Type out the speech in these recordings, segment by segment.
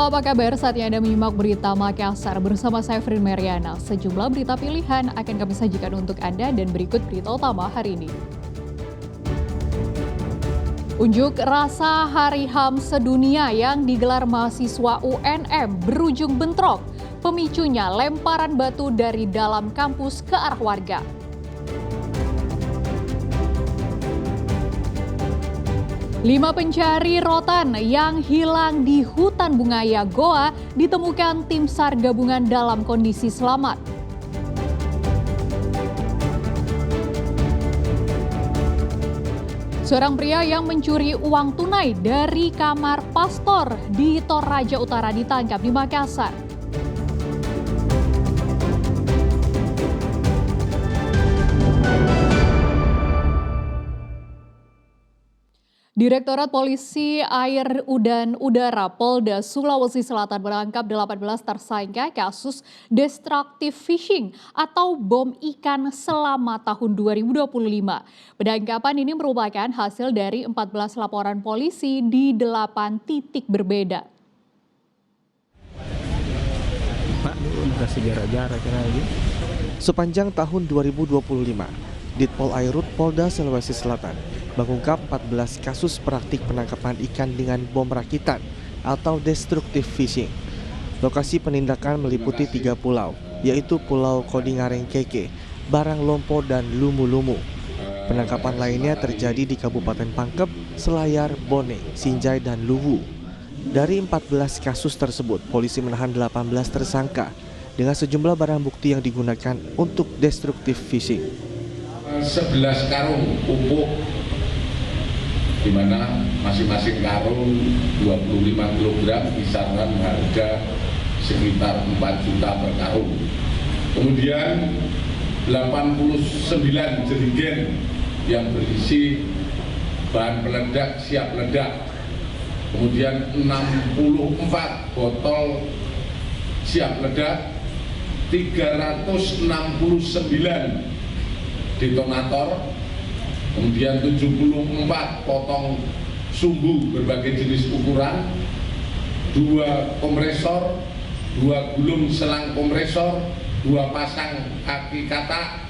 Halo, apa kabar? Saatnya Anda menyimak berita Makassar bersama saya Frin Mariana. Sejumlah berita pilihan akan kami sajikan untuk Anda dan berikut berita utama hari ini. Unjuk rasa Hari HAM sedunia yang digelar mahasiswa UNM berujung bentrok. Pemicunya lemparan batu dari dalam kampus ke arah warga. Lima pencari rotan yang hilang di hutan Bungaya Goa ditemukan tim SAR gabungan dalam kondisi selamat. Seorang pria yang mencuri uang tunai dari kamar pastor di Toraja Utara ditangkap di Makassar. Direktorat Polisi Air dan Udara Polda Sulawesi Selatan menangkap 18 tersangka kasus destructive fishing atau bom ikan selama tahun 2025. Penangkapan ini merupakan hasil dari 14 laporan polisi di 8 titik berbeda. Pak, kasih jarak-jarak lagi. Sepanjang tahun 2025, Ditpol Airut Polda Sulawesi Selatan mengungkap 14 kasus praktik penangkapan ikan dengan bom rakitan atau destructive fishing. Lokasi penindakan meliputi 3 pulau, yaitu Pulau Kodingareng Keke, Barang Lompo, dan Lumu-Lumu. Penangkapan lainnya terjadi di Kabupaten Pangkep, Selayar, Bone, Sinjai, dan Luwu. Dari 14 kasus tersebut, polisi menahan 18 tersangka dengan sejumlah barang bukti yang digunakan untuk destructive fishing. 11 karung pupuk, di mana masing-masing karung 25 kg, kisaran harga sekitar 4 juta per karung. Kemudian 89 jerigen yang berisi bahan peledak siap ledak. Kemudian 64 botol siap ledak, 369 detonator, kemudian 74 potong sumbu berbagai jenis ukuran, 2 kompresor, 2 gulung selang kompresor, 2 pasang kaki katak,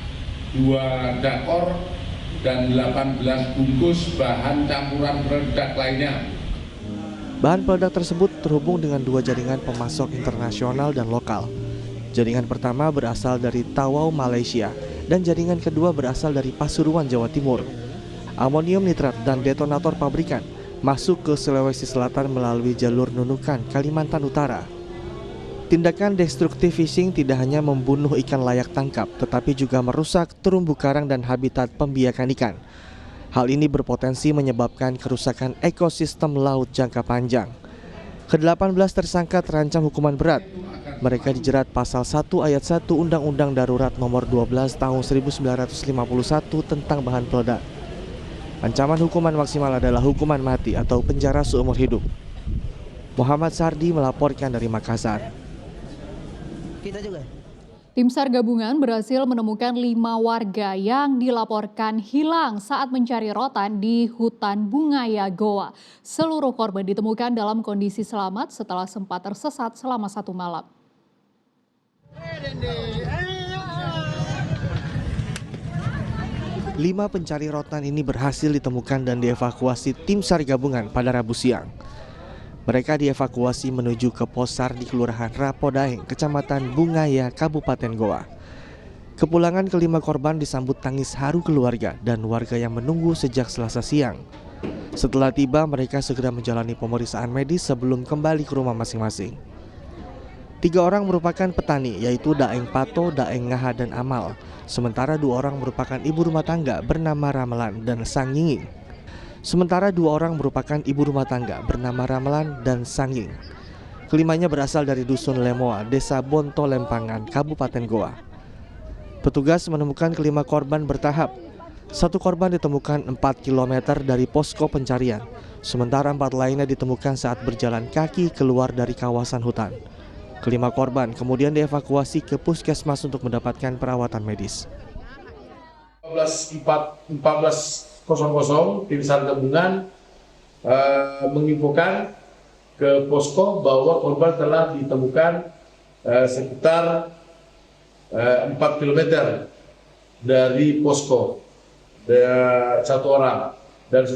2 dakor, dan 18 bungkus bahan campuran peledak lainnya. Bahan peledak tersebut terhubung dengan 2 jaringan pemasok internasional dan lokal. Jaringan pertama berasal dari Tawau, Malaysia, dan jaringan kedua berasal dari Pasuruan, Jawa Timur. Amonium nitrat dan detonator pabrikan masuk ke Sulawesi Selatan melalui jalur Nunukan, Kalimantan Utara. Tindakan destructive fishing tidak hanya membunuh ikan layak tangkap, tetapi juga merusak terumbu karang dan habitat pembiakan ikan. Hal ini berpotensi menyebabkan kerusakan ekosistem laut jangka panjang. Ke-18 tersangka terancam hukuman berat. Mereka dijerat pasal 1 ayat 1 Undang-Undang Darurat Nomor 12 Tahun 1951 tentang bahan peledak. Ancaman hukuman maksimal adalah hukuman mati atau penjara seumur hidup. Muhammad Sardi melaporkan dari Makassar. Tim SAR gabungan berhasil menemukan 5 warga yang dilaporkan hilang saat mencari rotan di hutan Bungaya Goa. Seluruh korban ditemukan dalam kondisi selamat setelah sempat tersesat selama 1 malam. 5 pencari rotan ini berhasil ditemukan dan dievakuasi tim SAR gabungan pada Rabu siang. Mereka dievakuasi menuju ke pos SAR di Kelurahan Rapodaeng, Kecamatan Bungaya, Kabupaten Goa. Kepulangan ke-5 korban disambut tangis haru keluarga dan warga yang menunggu sejak Selasa siang. Setelah tiba, mereka segera menjalani pemeriksaan medis sebelum kembali ke rumah masing-masing. 3 orang merupakan petani, yaitu Daeng Pato, Daeng Ngaha, dan Amal. Sementara 2 orang merupakan ibu rumah tangga bernama Ramelan dan Sanginging. Sementara 2 orang merupakan ibu rumah tangga bernama Ramelan dan Sanging. Kelimanya berasal dari Dusun Lemoa, Desa Bonto Lempangan, Kabupaten Goa. Petugas menemukan ke-5 korban bertahap. 1 korban ditemukan 4 km dari posko pencarian, sementara 4 lainnya ditemukan saat berjalan kaki keluar dari kawasan hutan. Ke-5 korban kemudian dievakuasi ke puskesmas untuk mendapatkan perawatan medis. 14.00 tim SAR gabungan menginfokan ke posko bahwa korban telah ditemukan sekitar 4 km dari posko, satu orang. Dan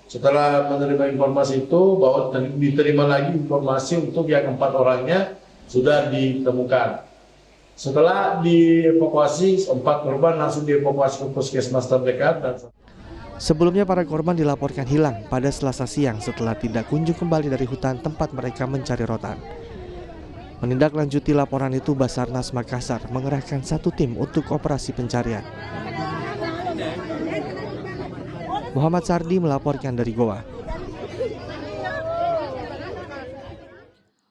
setelah menerima informasi itu, bahwa diterima lagi informasi untuk yang 4 orangnya sudah ditemukan. Setelah dievakuasi, 4 korban langsung dievakuasi ke puskesmas terdekat. Sebelumnya para korban dilaporkan hilang pada Selasa siang setelah tidak kunjung kembali dari hutan tempat mereka mencari rotan. Menindaklanjuti laporan itu, Basarnas Makassar mengerahkan 1 tim untuk operasi pencarian. Muhammad Sardi melaporkan dari Goa.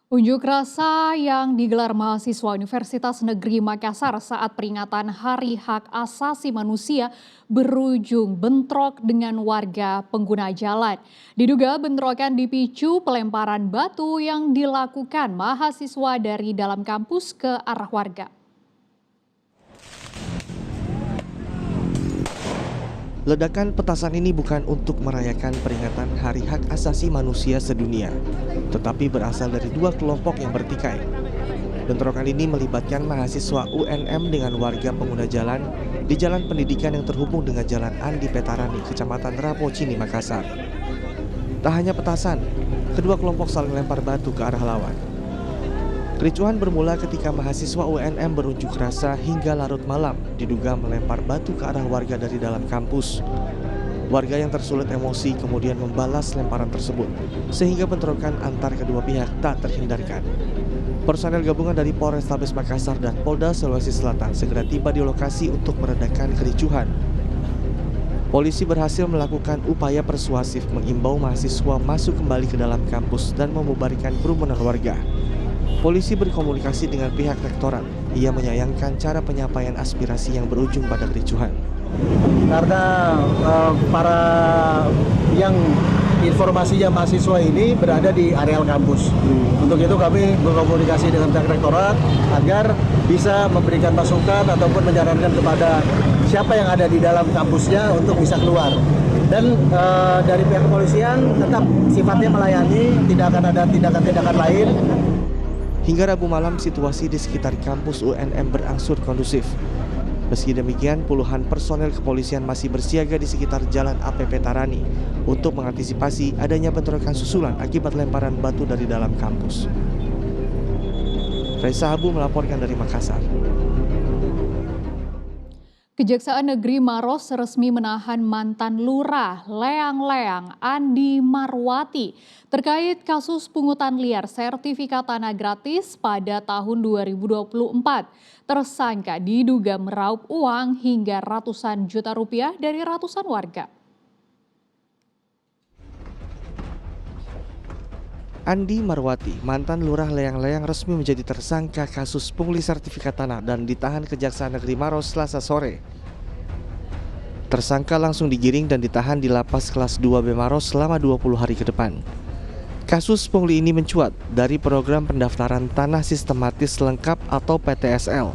Unjuk rasa yang digelar mahasiswa Universitas Negeri Makassar saat peringatan Hari Hak Asasi Manusia berujung bentrok dengan warga pengguna jalan. Diduga bentrokan dipicu pelemparan batu yang dilakukan mahasiswa dari dalam kampus ke arah warga. Ledakan petasan ini bukan untuk merayakan peringatan Hari Hak Asasi Manusia sedunia, tetapi berasal dari 2 kelompok yang bertikai. Bentrokan ini melibatkan mahasiswa UNM dengan warga pengguna jalan di jalan pendidikan yang terhubung dengan Jalan Andi Petarani, Kecamatan Rapocini, Makassar. Tak hanya petasan, kedua kelompok saling lempar batu ke arah lawan. Kericuhan bermula ketika mahasiswa UNM berunjuk rasa hingga larut malam, diduga melempar batu ke arah warga dari dalam kampus. Warga yang tersulut emosi kemudian membalas lemparan tersebut, sehingga bentrokan antar kedua pihak tak terhindarkan. Personel gabungan dari Polrestabes Makassar dan Polda Sulawesi Selatan segera tiba di lokasi untuk meredakan kericuhan. Polisi berhasil melakukan upaya persuasif mengimbau mahasiswa masuk kembali ke dalam kampus dan membubarkan kerumunan warga. Polisi berkomunikasi dengan pihak rektorat. Ia menyayangkan cara penyampaian aspirasi yang berujung pada kericuhan. Karena para yang informasinya mahasiswa ini berada di areal kampus. Untuk itu kami berkomunikasi dengan pihak rektorat agar bisa memberikan masukan ataupun menyarankan kepada siapa yang ada di dalam kampusnya untuk bisa keluar. Dan dari pihak kepolisian tetap sifatnya melayani, tidak akan ada tindakan-tindakan lain. Hingga Rabu malam, situasi di sekitar kampus UNM berangsur kondusif. Meski demikian, puluhan personel kepolisian masih bersiaga di sekitar Jalan AP Petarani untuk mengantisipasi adanya bentrokan susulan akibat lemparan batu dari dalam kampus. Raisa Habu melaporkan dari Makassar. Kejaksaan Negeri Maros resmi menahan mantan lurah Leang-Leang Andi Marwati terkait kasus pungutan liar sertifikat tanah gratis pada tahun 2024. Tersangka diduga meraup uang hingga ratusan juta rupiah dari ratusan warga. Andi Marwati, mantan lurah Leang-Leang, resmi menjadi tersangka kasus pungli sertifikat tanah dan ditahan Kejaksaan Negeri Maros Selasa sore. Tersangka langsung digiring dan ditahan di Lapas Kelas 2B Maros selama 20 hari ke depan. Kasus pungli ini mencuat dari program pendaftaran tanah sistematis lengkap atau PTSL.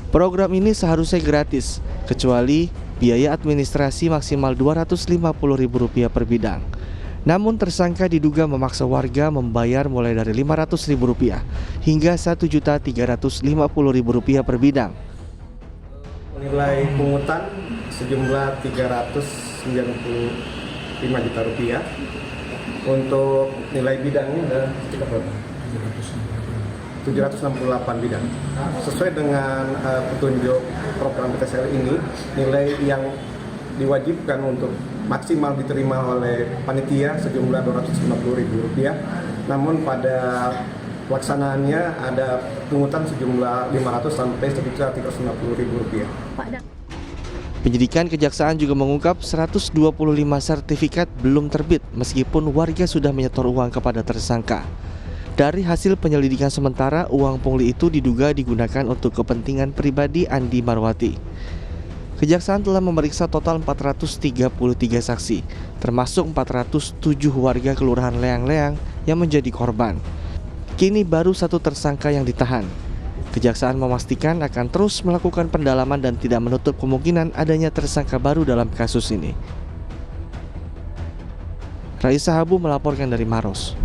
Program ini seharusnya gratis, kecuali biaya administrasi maksimal Rp250.000 per bidang. Namun tersangka diduga memaksa warga membayar mulai dari Rp500.000 hingga Rp1.350.000 per bidang. Nilai pungutan sejumlah Rp395 juta. Untuk nilai bidangnya ada sekitar berapa? 768 bidang. Sesuai dengan petunjuk program PTSL ini, nilai yang diwajibkan untuk maksimal diterima oleh panitia sejumlah Rp250.000. Namun pada pelaksanaannya ada pungutan sejumlah 500 sampai sekitar Rp350.000. Penyidikan Kejaksaan juga mengungkap 125 sertifikat belum terbit meskipun warga sudah menyetor uang kepada tersangka. Dari hasil penyelidikan sementara, uang pungli itu diduga digunakan untuk kepentingan pribadi Andi Marwati. Kejaksaan telah memeriksa total 433 saksi, termasuk 407 warga Kelurahan Leang-Leang yang menjadi korban. Kini baru 1 tersangka yang ditahan. Kejaksaan memastikan akan terus melakukan pendalaman dan tidak menutup kemungkinan adanya tersangka baru dalam kasus ini. Raisa Habu melaporkan dari Maros.